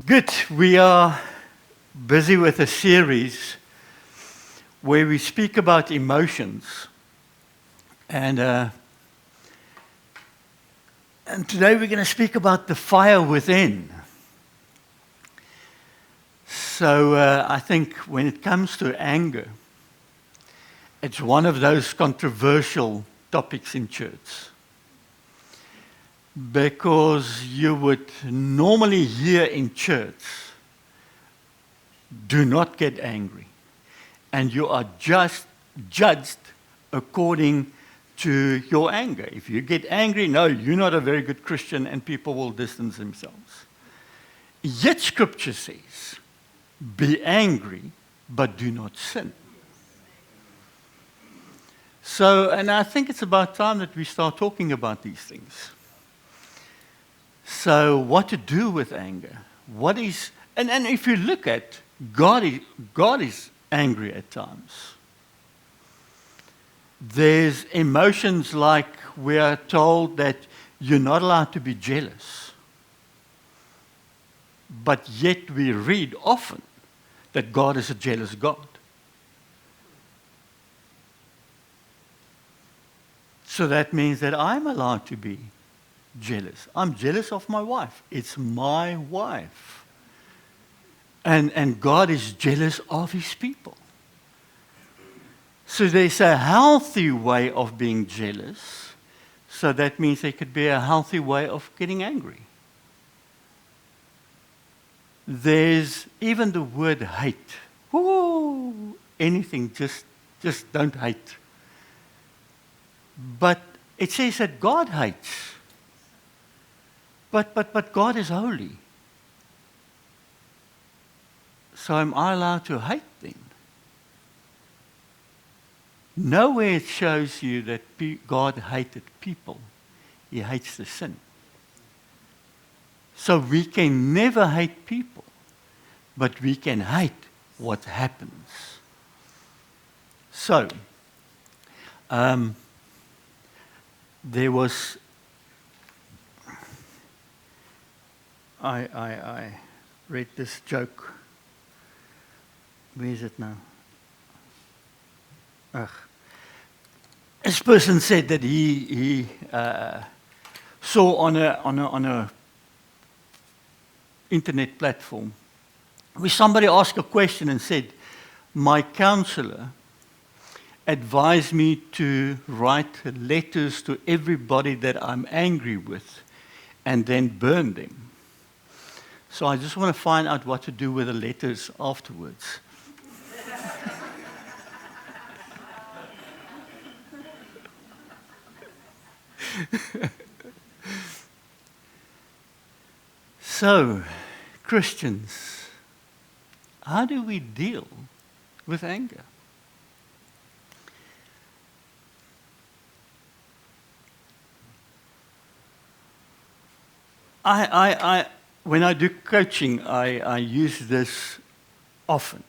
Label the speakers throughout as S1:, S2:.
S1: Good. We are busy with a series where we speak about emotions. And today we're going to speak about the fire within. So I think when it comes to anger, it's one of those controversial topics in church. Because you would normally hear in church, do not get angry. And you are just judged according to your anger. If you get angry, no, you're not a very good Christian, and people will distance themselves. Yet Scripture says, be angry, but do not sin. So, and I think it's about time that we start talking about these things. So what to do with anger? What is, and if you look at, God is angry at times. There's emotions like we are told that you're not allowed to be jealous. But yet we read often that God is a jealous God. So that means that I'm allowed to be jealous. I'm jealous of my wife. It's my wife. And God is jealous of his people. So there's a healthy way of being jealous. So that means there could be a healthy way of getting angry. There's even the word hate. Woo! Anything, just don't hate. But it says that God hates. But God is holy. So am I allowed to hate then? Nowhere it shows you that God hated people. He hates the sin. So we can never hate people, but we can hate what happens. So, there was... I read this joke. Where is it now? This person said that he saw on a internet platform where somebody asked a question and said, my counselor advised me to write letters to everybody that I'm angry with and then burn them. So I just want to find out what to do with the letters afterwards. So, Christians, how do we deal with anger? When I do coaching, I use this often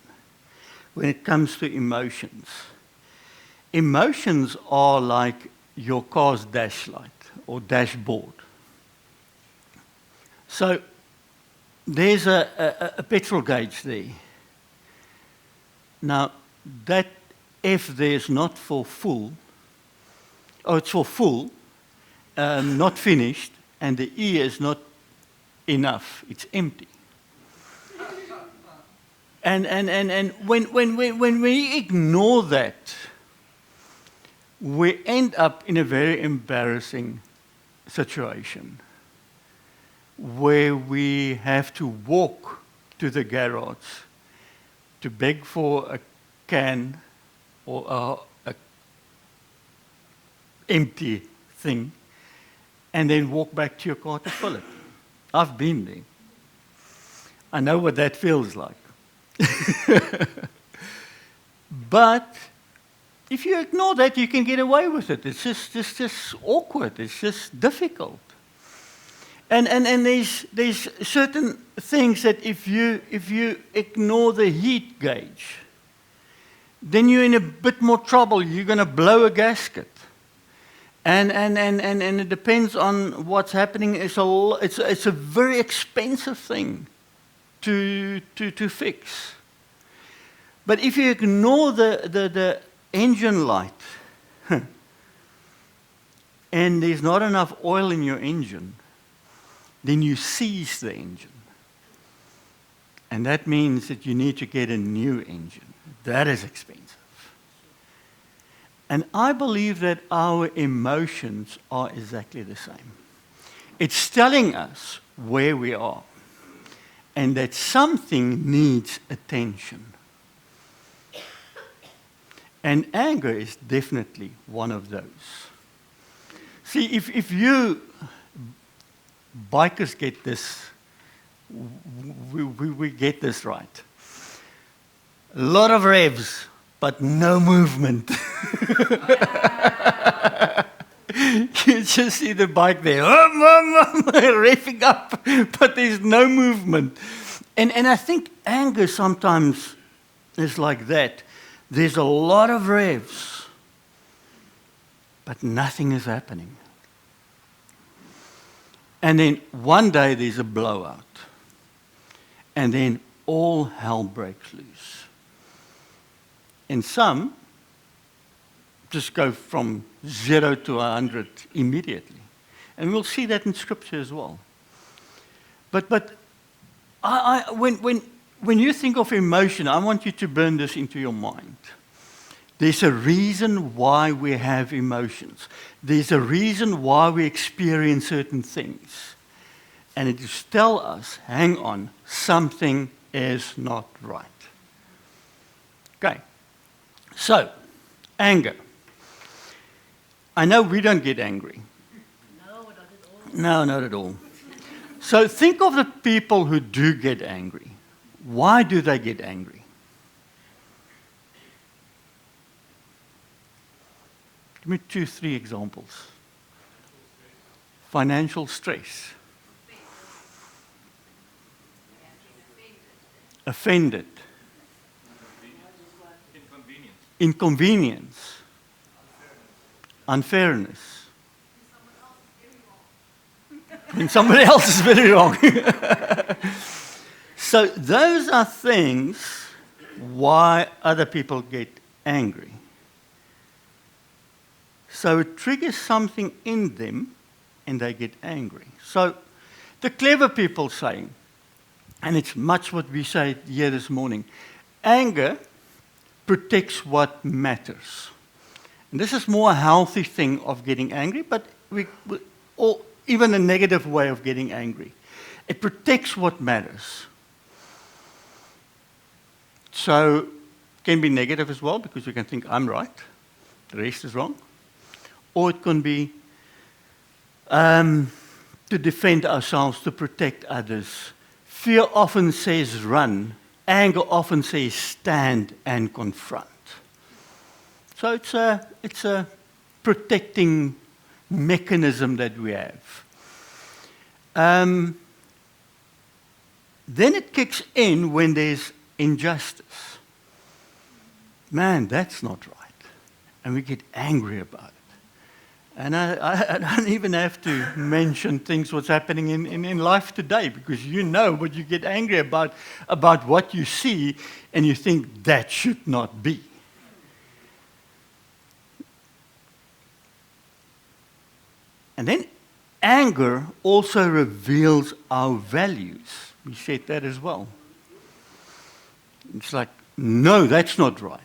S1: when it comes to emotions. Emotions are like your car's dashlight or dashboard. So there's a petrol gauge there. Now, that F there is not for full, it's for full, not finished, and the E is not enough, it's empty. And when we ignore that, we end up in a very embarrassing situation where we have to walk to the garage to beg for a can or a empty thing, and then walk back to your car to fill it. I've been there. I know what that feels like. But if you ignore that, you can get away with it. It's just awkward. It's just difficult. And there's certain things that if you ignore the heat gauge, then you're in a bit more trouble. You're going to blow a gasket. And it depends on what's happening. It's a very expensive thing to fix. But if you ignore the engine light, and there's not enough oil in your engine, then you seize the engine. And that means that you need to get a new engine. That is expensive. And I believe that our emotions are exactly the same. It's telling us where we are and that something needs attention. And anger is definitely one of those. See, if you bikers get this, we get this right. A lot of revs, but no movement. You just see the bike there, revving up, but there's no movement. And I think anger sometimes is like that. There's a lot of revs, but nothing is happening. And then one day there's a blowout. And then all hell breaks loose. And some just go from 0 to 100 immediately. And we'll see that in Scripture as well. But when you think of emotion, I want you to burn this into your mind. There's a reason why we have emotions. There's a reason why we experience certain things. And it is tell us, hang on, something is not right. Okay. So, anger. I know we don't get angry.
S2: No, not at all.
S1: No, not at all. So think of the people who do get angry. Why do they get angry? Give me 2, 3 examples. Financial stress. Offended. Inconvenience. Unfairness. When somebody else is very wrong. So those are things why other people get angry. So it triggers something in them and they get angry. So the clever people say, and it's much what we say here this morning, anger protects what matters. And this is more a healthy thing of getting angry, but or even a negative way of getting angry. It protects what matters. So it can be negative as well, because you can think, I'm right, the rest is wrong. Or it can be to defend ourselves, to protect others. Fear often says run. Anger often says stand and confront. So it's a protecting mechanism that we have. Then it kicks in when there's injustice. Man, that's not right. And we get angry about it. And I don't even have to mention things what's happening in life today, because you know what you get angry about what you see, and you think that should not be. And then anger also reveals our values. We said that as well. It's like, no, that's not right.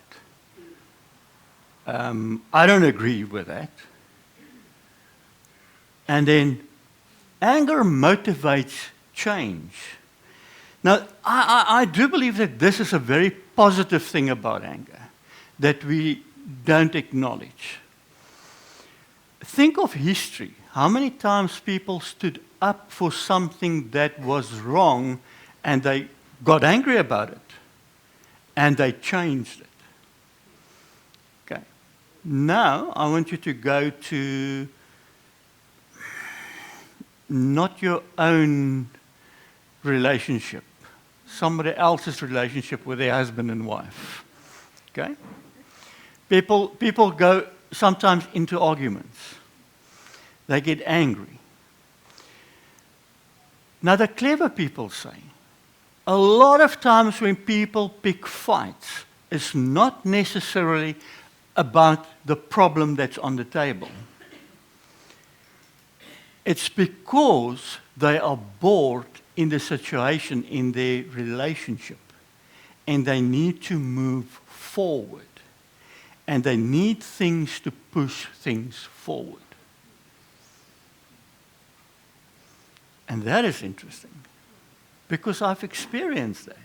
S1: I don't agree with that. And then anger motivates change. Now, I do believe that this is a very positive thing about anger that we don't acknowledge. Think of history. How many times people stood up for something that was wrong and they got angry about it and they changed it. Okay. Now, I want you to go to not your own relationship, somebody else's relationship with their husband and wife. Okay? People go sometimes into arguments. They get angry. Now the clever people say, a lot of times when people pick fights, it's not necessarily about the problem that's on the table. It's because they are bored in the situation, in their relationship, and they need to move forward. And they need things to push things forward. And that is interesting, because I've experienced that,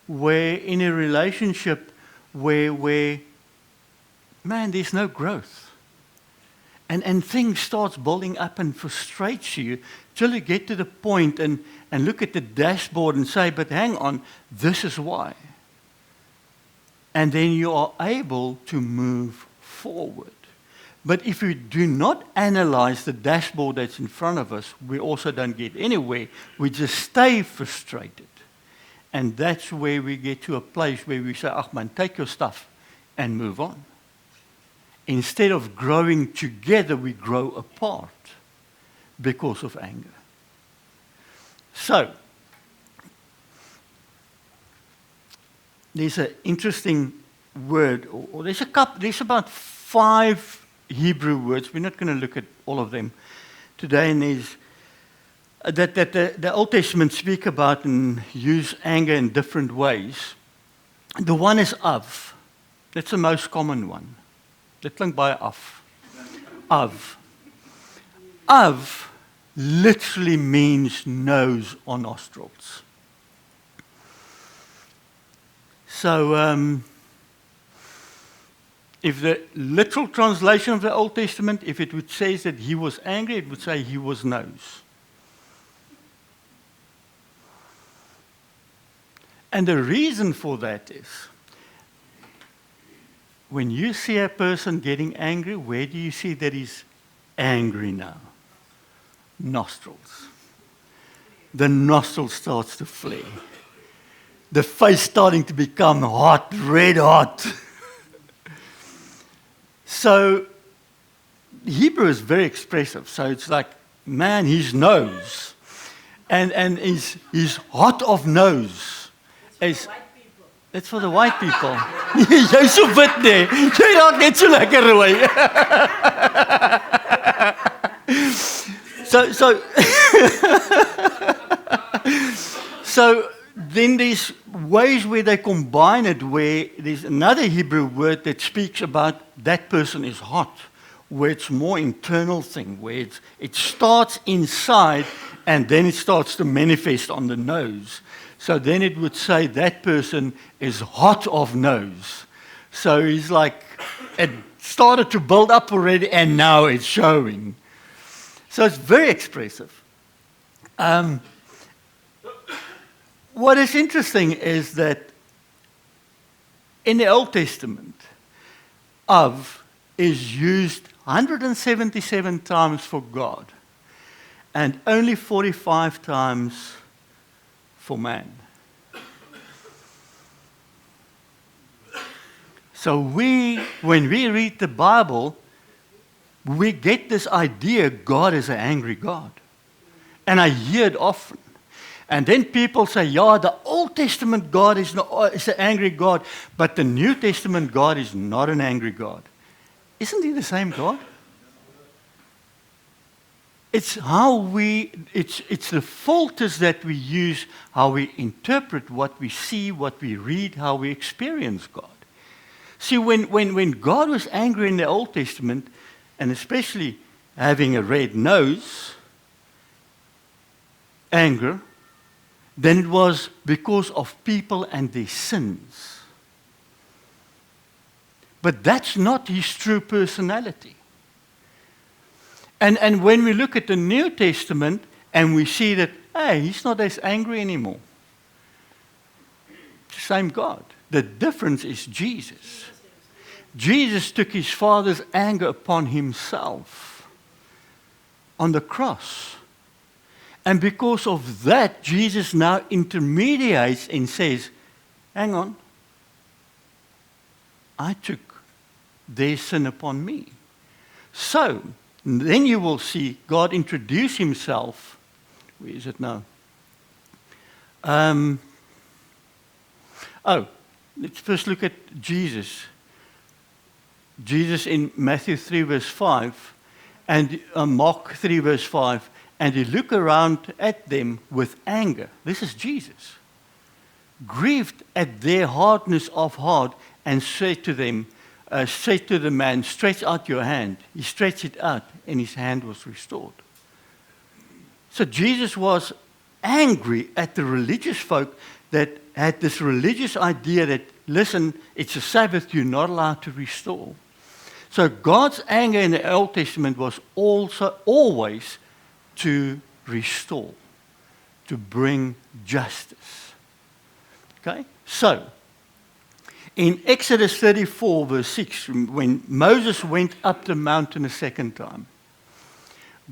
S1: where in a relationship where man, there's no growth. And things starts building up and frustrates you till you get to the point and look at the dashboard and say, but hang on, this is why. And then you are able to move forward. But if we do not analyze the dashboard that's in front of us, we also don't get anywhere. We just stay frustrated. And that's where we get to a place where we say, ach man, take your stuff and move on. Instead of growing together, we grow apart because of anger. So, there's an interesting word, or there's about 5 Hebrew words. We're not going to look at all of them today, and there's that the Old Testament speak about and use anger in different ways. The one is av. That's the most common one. Dit klink baie af. Av. Av literally means nose or nostrils. So, if the literal translation of the Old Testament, if it would say that he was angry, it would say he was nose. And the reason for that is, when you see a person getting angry, where do you see that he's angry now? Nostrils. The nostril starts to flare. The face starting to become hot, red hot. So, Hebrew is very expressive. So it's like, man, his nose. And he's hot of nose. It's for the white people. Jy's so wit nee. Jy raak net so lekker rooi. So then there's ways where they combine it, where there's another Hebrew word that speaks about that person is hot, where it's more internal thing, where it starts inside and then it starts to manifest on the nose. So then it would say that person is hot of nose. So he's like, it started to build up already and now it's showing. So it's very expressive. What is interesting is that in the Old Testament, av is used 177 times for God and only 45 times for man. So when we read the Bible, we get this idea God is an angry God. And I hear it often. And then people say, yeah, the Old Testament God is an angry God, but the New Testament God is not an angry God. Isn't he the same God? It's it's the filters that we use, how we interpret what we see, what we read, how we experience God. See, when God was angry in the Old Testament, and especially having a red nose, anger, then it was because of people and their sins. But that's not his true personality. And when we look at the New Testament and we see that, hey, he's not as angry anymore. It's the same God. The difference is Jesus. Jesus took his Father's anger upon himself on the cross. And because of that, Jesus now intermediates and says, hang on, I took their sin upon me. So, then you will see God introduce himself. Where is it now? Oh, let's first look at Jesus. Jesus in Matthew 3, verse 5, and Mark 3, verse 5, and he looked around at them with anger. This is Jesus. Grieved at their hardness of heart, and said to them, said to the man, stretch out your hand. He stretched it out, and his hand was restored. So Jesus was angry at the religious folk that had this religious idea that, listen, it's a Sabbath, you're not allowed to restore. So God's anger in the Old Testament was also always to restore, to bring justice. Okay? So, in Exodus 34, verse 6, when Moses went up the mountain a second time,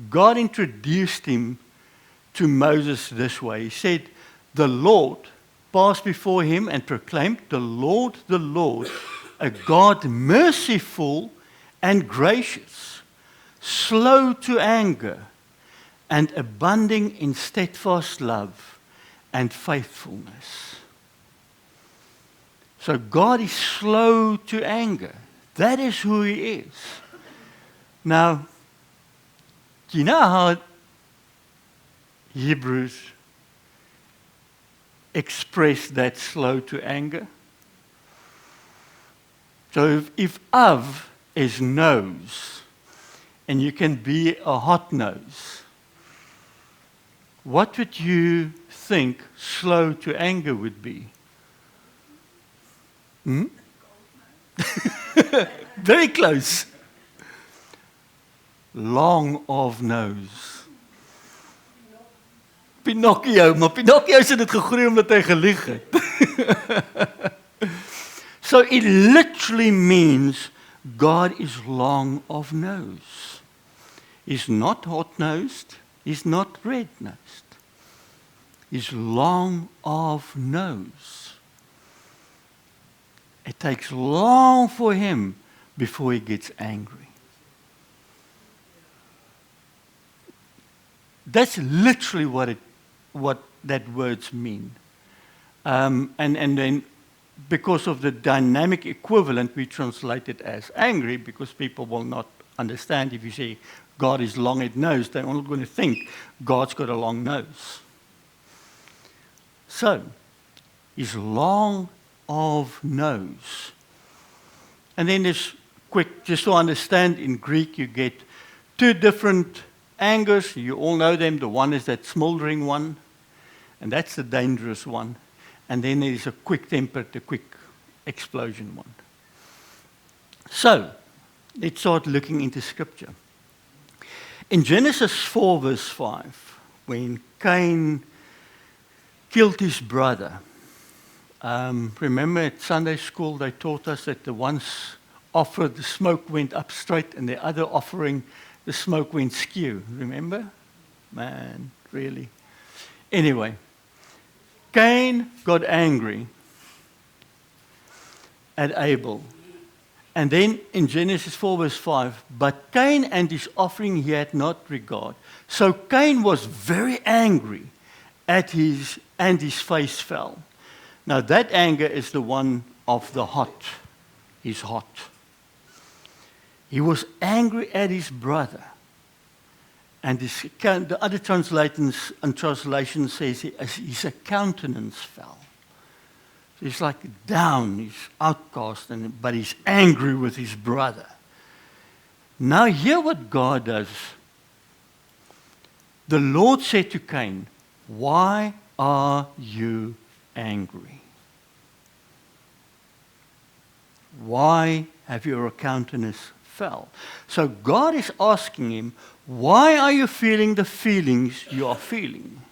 S1: God introduced him to Moses this way. He said, the Lord passed before him and proclaimed, the Lord, a God merciful and gracious, slow to anger, and abounding in steadfast love and faithfulness. So God is slow to anger. That is who he is. Now, do you know how Hebrews express that slow to anger? So if Av is nose, and you can be a hot nose, what would you think slow to anger would be? Very close. Long of nose. Pinocchio, maar Pinocchio het dit gegroei omdat hy gelieg het. So it literally means God is long of nose. He's not hot-nosed. He's not red-nosed. He's long of nose. It takes long for him before he gets angry. That's literally what that words mean. And then because of the dynamic equivalent, we translate it as angry, because people will not understand if you say God is long-nosed, they're only going to think God's got a long nose. So, he's long of nose. And then there's quick, just to understand, in Greek you get two different angers. You all know them. The one is that smoldering one, and that's the dangerous one. And then there's a quick-tempered, the quick explosion one. So, let's start looking into Scripture. In Genesis 4, verse 5, when Cain killed his brother, remember at Sunday school they taught us that the ones offered, the smoke went up straight, and the other offering, the smoke went skew. Remember? Man, really. Anyway, Cain got angry at Abel. And then in Genesis 4, verse 5, but Cain and his offering he had not regard. So Cain was very angry at his, and his face fell. Now that anger is the one of the hot. He's hot. He was angry at his brother. And the other translation says his countenance fell. So he's like down, he's outcast, but he's angry with his brother. Now hear what God does. The Lord said to Cain, why are you angry? Why have your countenance fell? So God is asking him, why are you feeling the feelings you are feeling?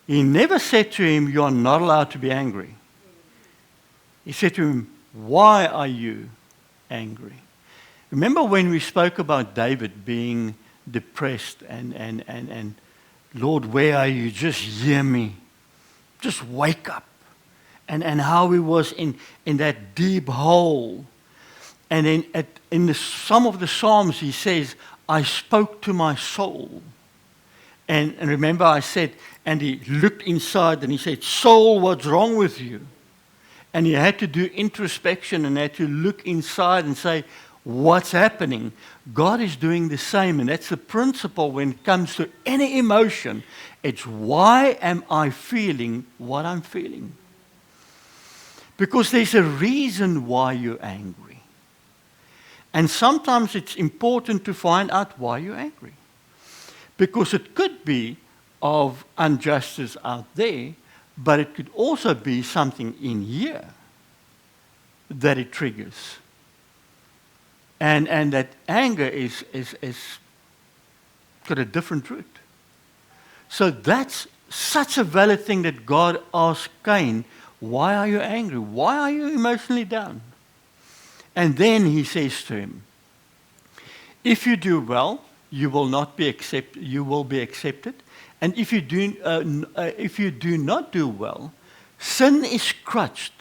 S1: He never said to him, you are not allowed to be angry. He said to him, why are you angry? Remember when we spoke about David being depressed and Lord, where are you? Just hear me. Just wake up. And how he was in that deep hole. And then in some of the Psalms he says, I spoke to my soul. And remember I said, and he looked inside and he said, soul, what's wrong with you? And he had to do introspection and had to look inside and say, what's happening? God is doing the same. And that's the principle when it comes to any emotion. It's why am I feeling what I'm feeling? Because there's a reason why you're angry. And sometimes it's important to find out why you're angry. Because it could be of injustice out there, but it could also be something in here that it triggers. And that anger is got a different root. So that's such a valid thing that God asked Cain, why are you angry? Why are you emotionally down? And then he says to him, if you do well, you will be accepted. And if you do not do well, sin is crouched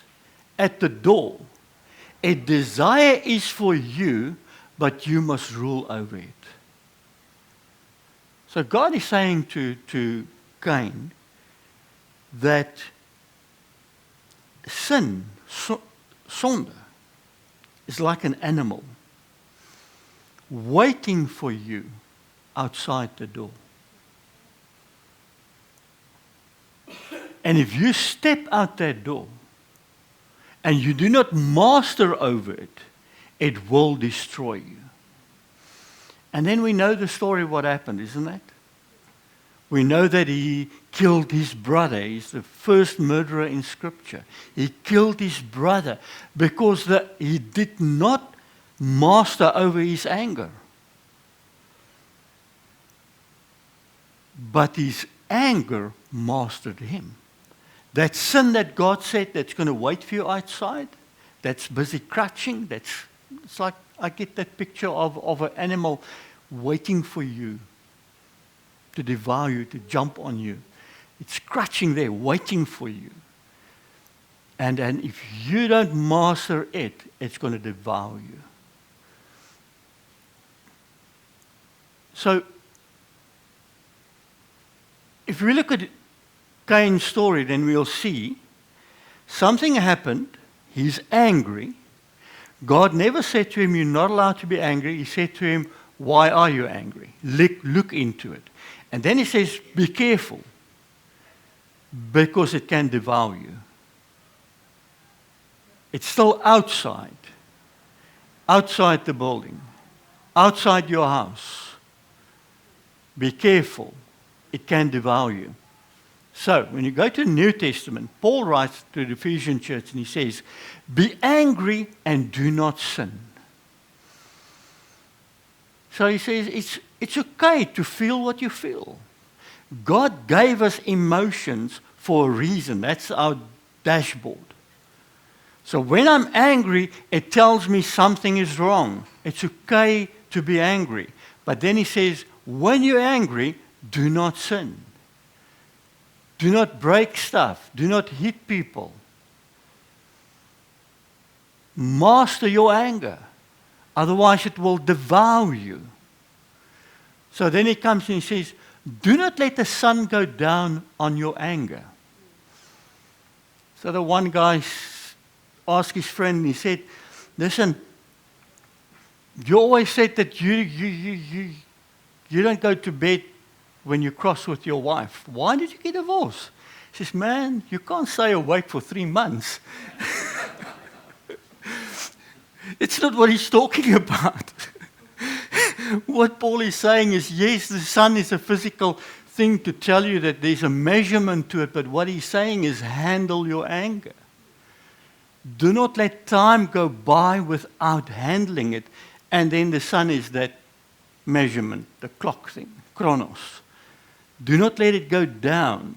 S1: at the door. A desire is for you, but you must rule over it. So God is saying to Cain that sin, sonde, is like an animal waiting for you outside the door. And if you step out that door and you do not master over it, it will destroy you. And then we know the story what happened, isn't it? We know that he killed his brother. He's the first murderer in Scripture. He killed his brother because he did not master over his anger. But his anger mastered him. That sin that God said that's going to wait for you outside, that's busy crouching, it's like I get that picture of an animal waiting for you to devour you, to jump on you. It's crouching there, waiting for you. And if you don't master it, it's going to devour you. So, if we look at Cain's story, then we'll see something happened. He's angry. God never said to him, you're not allowed to be angry. He said to him, why are you angry? Look into it. And then he says, be careful, because it can devour you. It's still outside the building, outside your house. Be careful, it can devour you. So, when you go to the New Testament, Paul writes to the Ephesian church and he says, be angry and do not sin. So he says, it's okay to feel what you feel. God gave us emotions for a reason. That's our dashboard. So when I'm angry, it tells me something is wrong. It's okay to be angry. But then he says, when you're angry, do not sin. Do not break stuff. Do not hit people. Master your anger. Otherwise it will devour you. So then he comes and he says, do not let the sun go down on your anger. So the one guy asked his friend, he said, listen, you always said that you don't go to bed when you're cross with your wife. Why did you get divorced? He says, man, you can't stay awake for 3 months. It's not what he's talking about. What Paul is saying is, yes, the sun is a physical thing to tell you that there's a measurement to it, but what he's saying is handle your anger. Do not let time go by without handling it, and then the sun is that measurement, the clock thing, chronos. Do not let it go down.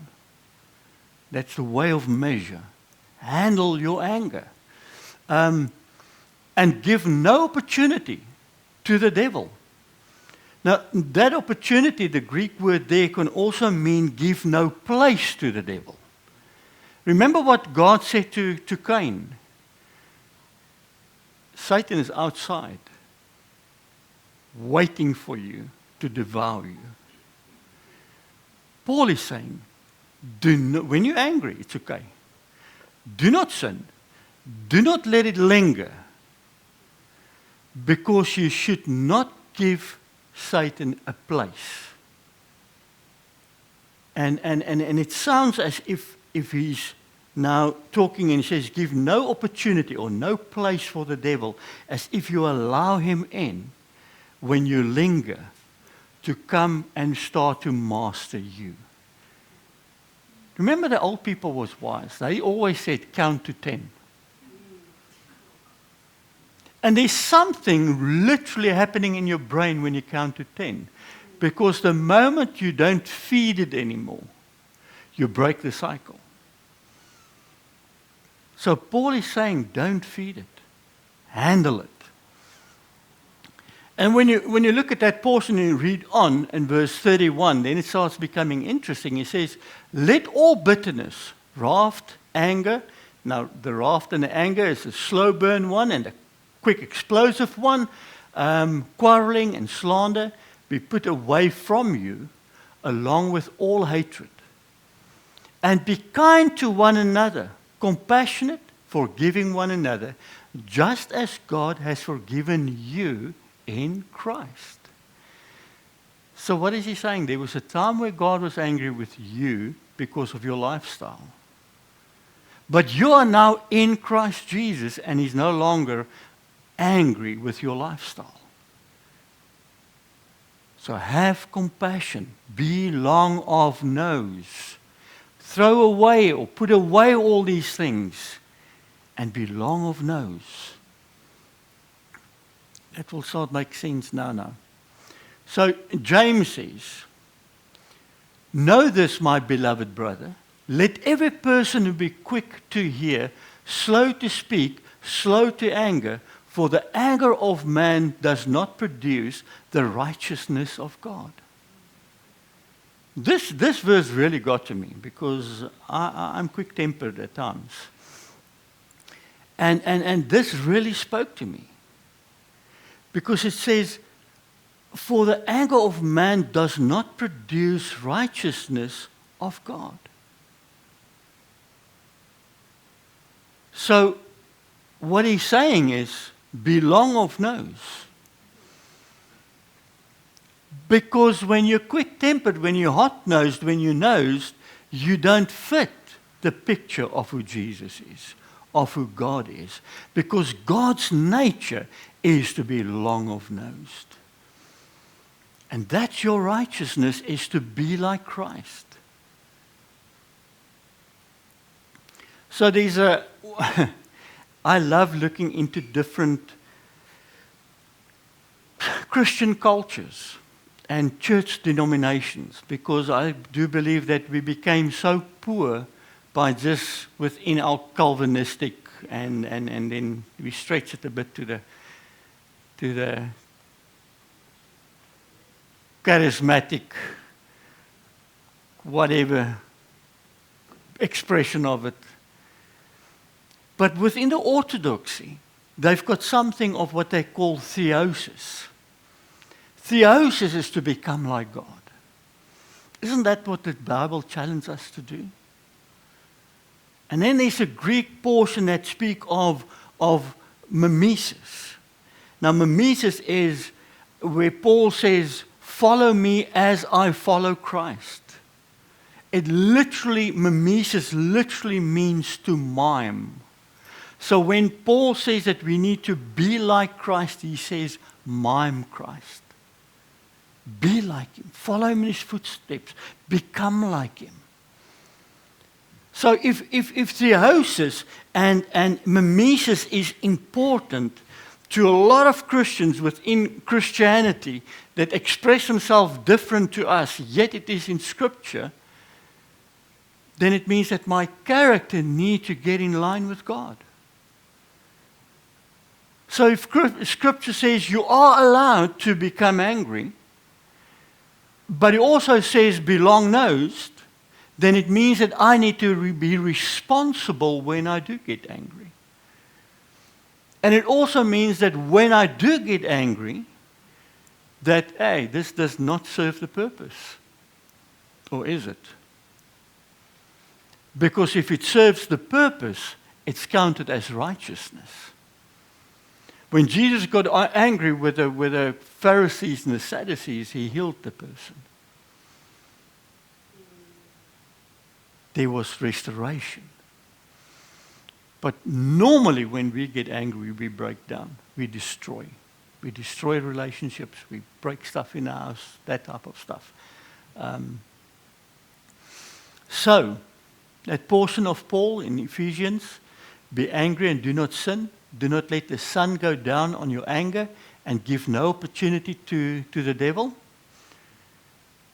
S1: That's the way of measure. Handle your anger. And give no opportunity to the devil. Now, that opportunity, the Greek word there, can also mean give no place to the devil. Remember what God said to Cain. Satan is outside, waiting for you to devour you. Paul is saying, when you're angry, it's okay. Do not sin. do not let it linger, because you should not give Satan a place. And it sounds as if he's now talking and he says, give no opportunity or no place for the devil, as if you allow him in when you linger to come and start to master you. Remember the old people was wise. They always said, count to 10. And there's something literally happening in your brain when you count to 10. Because the moment you don't feed it anymore, you break the cycle. So Paul is saying, don't feed it. Handle it. And when you look at that portion and you read on in verse 31, then it starts becoming interesting. He says, let all bitterness, wrath, anger. Now, the wrath and the anger is a slow burn one and a quick explosive one. Quarreling and slander be put away from you, along with all hatred. And be kind to one another, compassionate, forgiving one another, just as God has forgiven you in Christ. So what is he saying? There was a time where God was angry with you because of your lifestyle. But you are now in Christ Jesus, and he's no longer angry with your lifestyle. So have compassion. Be long of nose. Throw away or put away all these things and be long of nose. That will start to make sense now. So James says, know this, my beloved brother. Let every person be quick to hear, slow to speak, slow to anger, for the anger of man does not produce the righteousness of God. This verse really got to me because I'm quick-tempered at times. And this really spoke to me. Because it says, for the anger of man does not produce righteousness of God. So what he's saying is, be long of nose. Because when you're quick-tempered, when you're hot-nosed, when you're nosed, you don't fit the picture of who Jesus is, of who God is. Because God's nature is to be long of nosed. And that's your righteousness, is to be like Christ. So there's I love looking into different Christian cultures and church denominations, because I do believe that we became so poor by just within our Calvinistic, and then we stretch it a bit to the charismatic, whatever expression of it. But within the orthodoxy, they've got something of what they call theosis. Theosis is to become like God. Isn't that what the Bible challenges us to do? And then there's a Greek portion that speaks of mimesis. Now, mimesis is where Paul says, follow me as I follow Christ. It literally, mimesis literally means to mime. So when Paul says that we need to be like Christ, he says, mime Christ. Be like him. Follow him in his footsteps. Become like him. So if theosis and mimesis is important to a lot of Christians within Christianity that express themselves different to us, yet it is in Scripture, then it means that my character needs to get in line with God. So if Scripture says you are allowed to become angry, but it also says be long-nosed, then it means that I need to be responsible when I do get angry. And it also means that when I do get angry, that, hey, this does not serve the purpose. Or is it? Because if it serves the purpose, it's counted as righteousness. When Jesus got angry with the Pharisees and the Sadducees, he healed the person. There was restoration. But normally when we get angry, we break down, we destroy. We destroy relationships, we break stuff in the house, that type of stuff. So, that portion of Paul in Ephesians, be angry and do not sin. Do not let the sun go down on your anger and give no opportunity to the devil.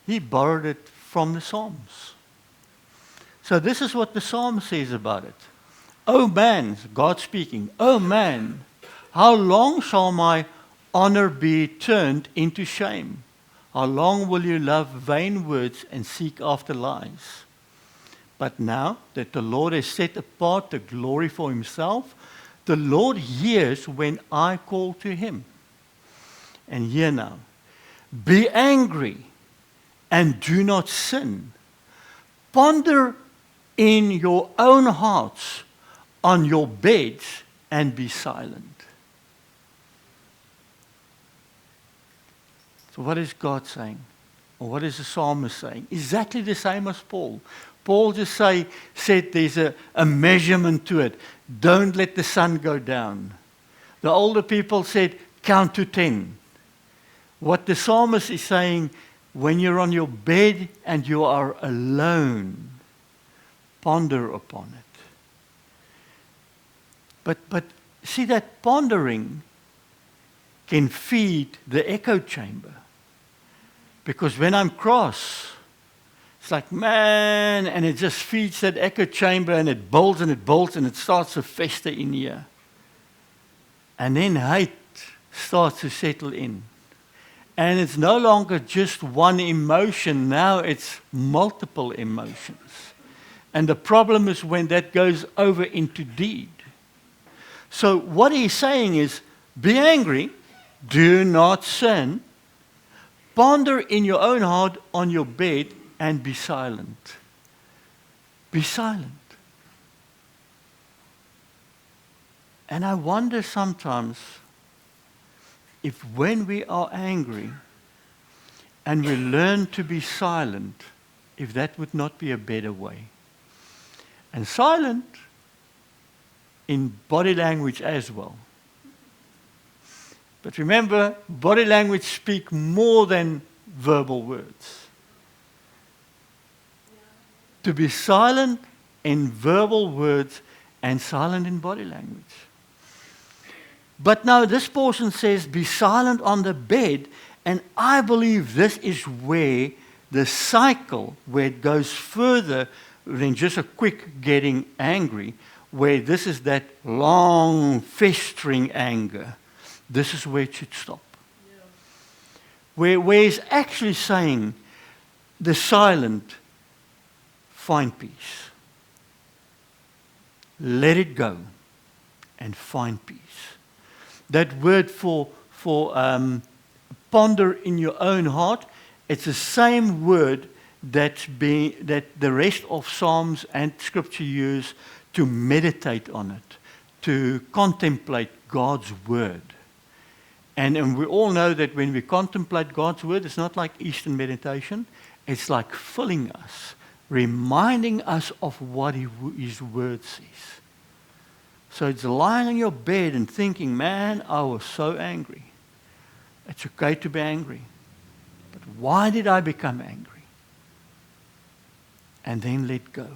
S1: He borrowed it from the Psalms. So this is what the Psalm says about it. Oh man, God speaking, oh man, how long shall my honor be turned into shame? How long will you love vain words and seek after lies? But now that the Lord has set apart the glory for himself, the Lord hears when I call to him. And hear now, be angry and do not sin. Ponder in your own hearts on your beds and be silent. So what is God saying? Or what is the psalmist saying? Exactly the same as Paul. Paul just said there's a measurement to it. Don't let the sun go down. The older people said, count to 10. What the psalmist is saying, when you're on your bed and you are alone, ponder upon it. But see, that pondering can feed the echo chamber. Because when I'm cross, it's like, man, and it just feeds that echo chamber and it builds and it starts to fester in here. And then hate starts to settle in. And it's no longer just one emotion, now it's multiple emotions. And the problem is when that goes over into deed. So what he's saying is, be angry, do not sin, ponder in your own heart on your bed, and be silent. Be silent. And I wonder sometimes if when we are angry and we learn to be silent, if that would not be a better way. And silent in body language as well. But remember, body language speaks more than verbal words. To be silent in verbal words and silent in body language. But now this portion says, be silent on the bed, and I believe this is where the cycle, where it goes further than just a quick getting angry, where this is that long festering anger. This is where it should stop. Yeah. Where he's actually saying, the silent, find peace. Let it go and find peace. That word for ponder in your own heart, it's the same word that the rest of Psalms and Scripture use to meditate on it, to contemplate God's word. And we all know that when we contemplate God's word, it's not like Eastern meditation. It's like filling us, reminding us of what His word says. So it's lying on your bed and thinking, man, I was so angry. It's okay to be angry. But why did I become angry? And then let go.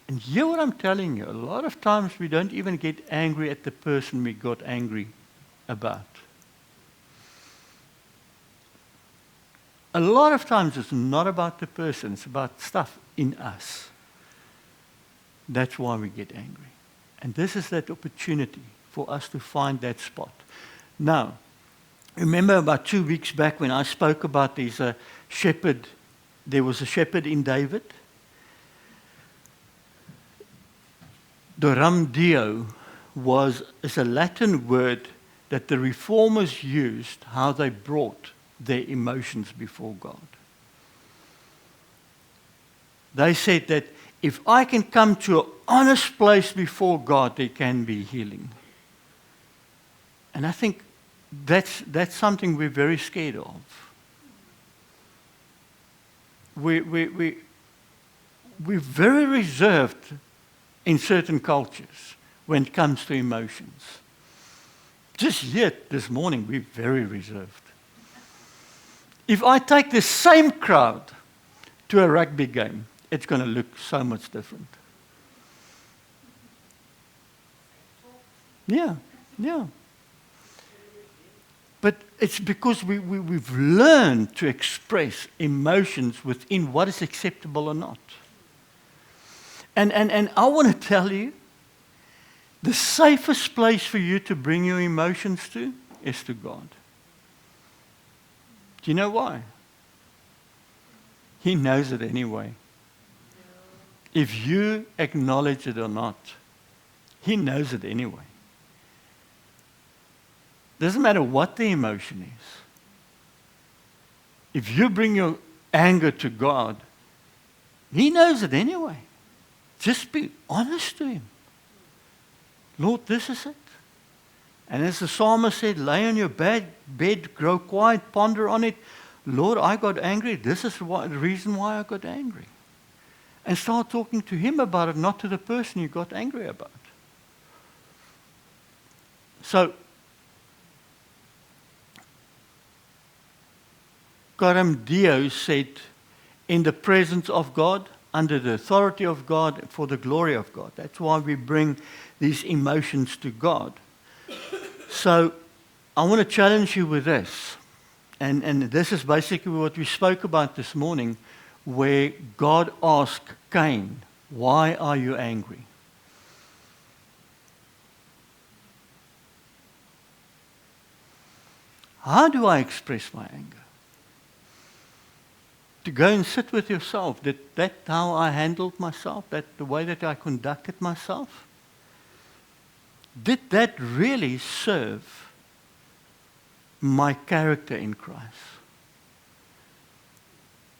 S1: And hear what I'm telling you. A lot of times we don't even get angry at the person we got angry about. A lot of times it's not about the person, it's about stuff in us. That's why we get angry. And this is that opportunity for us to find that spot. Now, remember about 2 weeks back when I spoke about there was a shepherd in David? Doram Deo is a Latin word that the reformers used, how they brought their emotions before God. They said that if I can come to an honest place before God, there can be healing. And I think that's something we're very scared of. We're very reserved in certain cultures when it comes to emotions. Just yet this morning, we're very reserved. If I take the same crowd to a rugby game, it's going to look so much different. Yeah. But it's because we've learned to express emotions within what is acceptable or not. And I want to tell you, the safest place for you to bring your emotions to is to God. Do you know why? He knows it anyway. If you acknowledge it or not, He knows it anyway. Doesn't matter what the emotion is. If you bring your anger to God, He knows it anyway. Just be honest to Him. Lord, this is it. And as the psalmist said, lay on your bed, grow quiet, ponder on it. Lord, I got angry. This is the reason why I got angry. And start talking to Him about it, not to the person you got angry about. So, Karam Dio said, in the presence of God, under the authority of God, for the glory of God. That's why we bring these emotions to God. So, I want to challenge you with this. And this is basically what we spoke about this morning, where God asked Cain, why are you angry? How do I express my anger? To go and sit with yourself. That how I handled myself? That the way that I conducted myself? Did that really serve my character in Christ?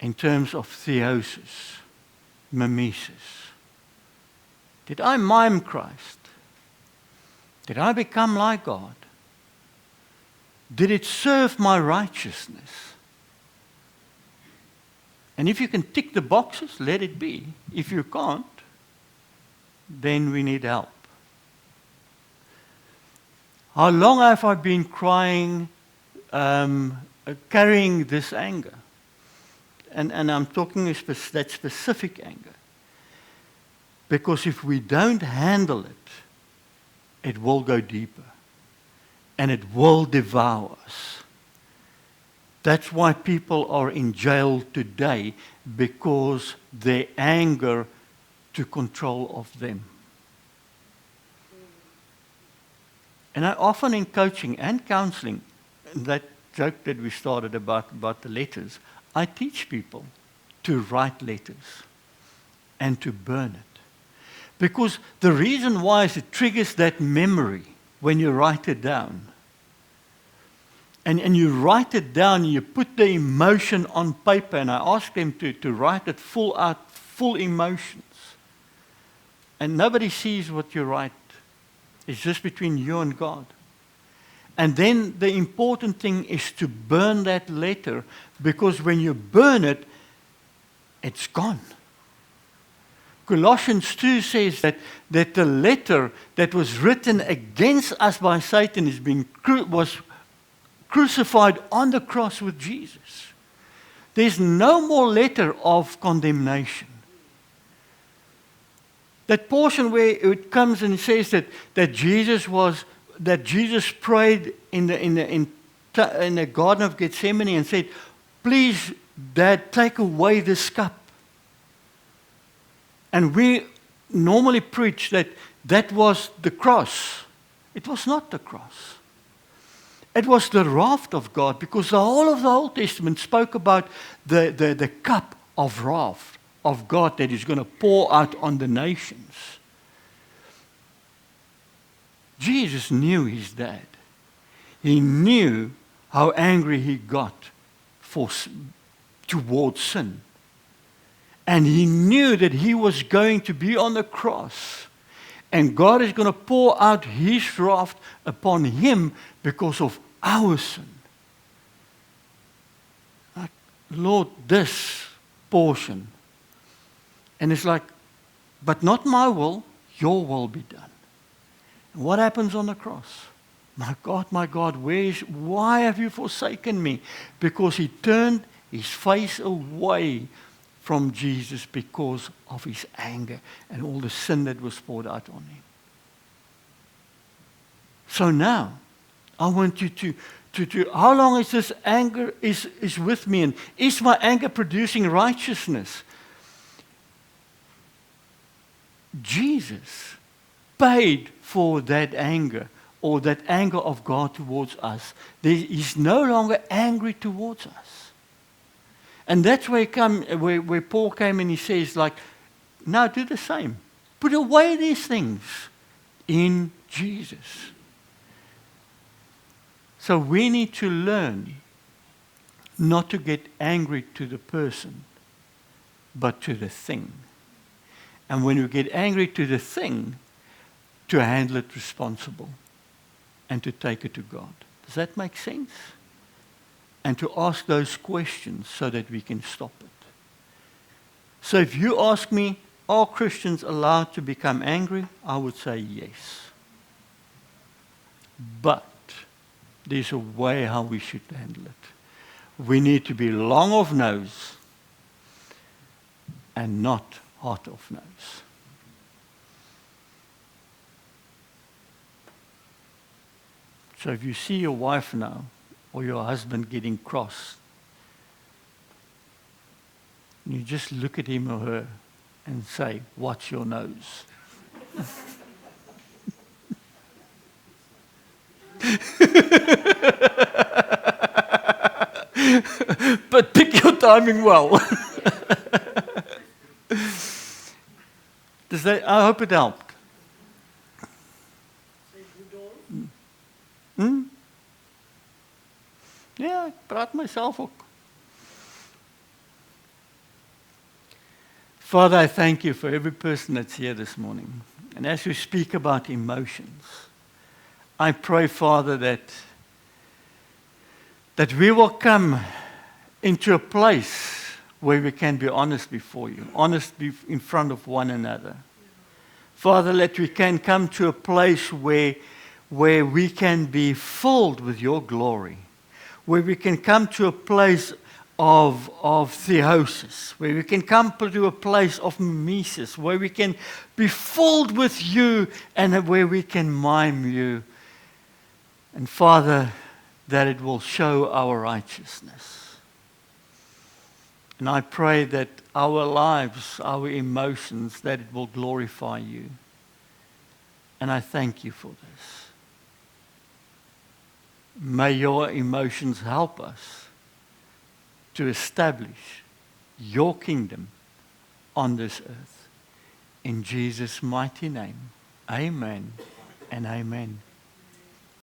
S1: In terms of theosis, mimesis. Did I mime Christ? Did I become like God? Did it serve my righteousness? And if you can tick the boxes, let it be. If you can't, then we need help. How long have I been crying, carrying this anger? And I'm talking that specific anger. Because if we don't handle it, it will go deeper. And it will devour us. That's why people are in jail today, because their anger took control of them. And I often in coaching and counseling, that joke that we started about the letters, I teach people to write letters and to burn it. Because the reason why is it triggers that memory when you write it down. And you write it down, and you put the emotion on paper, and I ask them to write it full emotions. And nobody sees what you write. It's just between you and God. And then the important thing is to burn that letter, because when you burn it, it's gone. Colossians 2 says that the letter that was written against us by Satan was crucified on the cross with Jesus. There's no more letter of condemnation. That portion where it comes and says that Jesus prayed in the Garden of Gethsemane and said, "Please, Dad, take away this cup." And we normally preach that was the cross. It was not the cross. It was the wrath of God, because the whole of the Old Testament spoke about the cup of wrath of God that is going to pour out on the nations. Jesus knew his dad. He knew how angry he got towards sin. And he knew that he was going to be on the cross. And God is going to pour out his wrath upon him because of our sin. Like, Lord, this portion. And it's like, but not my will, your will be done. And what happens on the cross? My God, why have you forsaken me? Because he turned his face away from Jesus because of his anger and all the sin that was poured out on him. So now, I want you to how long is this anger is with me? And is my anger producing righteousness? Jesus paid for that anger, or that anger of God towards us. He's no longer angry towards us. And that's where Paul came and he says, like, now do the same. Put away these things in Jesus. So we need to learn not to get angry to the person, but to the thing. And when we get angry to the thing, to handle it responsible and to take it to God. Does that make sense? And to ask those questions so that we can stop it. So if you ask me, are Christians allowed to become angry? I would say yes. But there's a way how we should handle it. We need to be long of nose and not hot of nose. So if you see your wife now or your husband getting cross, you just look at him or her and say, watch your nose. But pick your timing well. I hope it helped. Ja, ek praat myself ook. Father, I thank you for every person that's here this morning. And as we speak about emotions, I pray, Father, that we will come into a place where we can be honest before you, honest in front of one another. Father, that we can come to a place where we can be filled with your glory, where we can come to a place of theosis, where we can come to a place of mimesis, where we can be filled with you and where we can mime you. And Father, that it will show our righteousness. And I pray that our lives, our emotions, that it will glorify you. And I thank you for this. May your emotions help us to establish your kingdom on this earth. In Jesus' mighty name, amen and amen.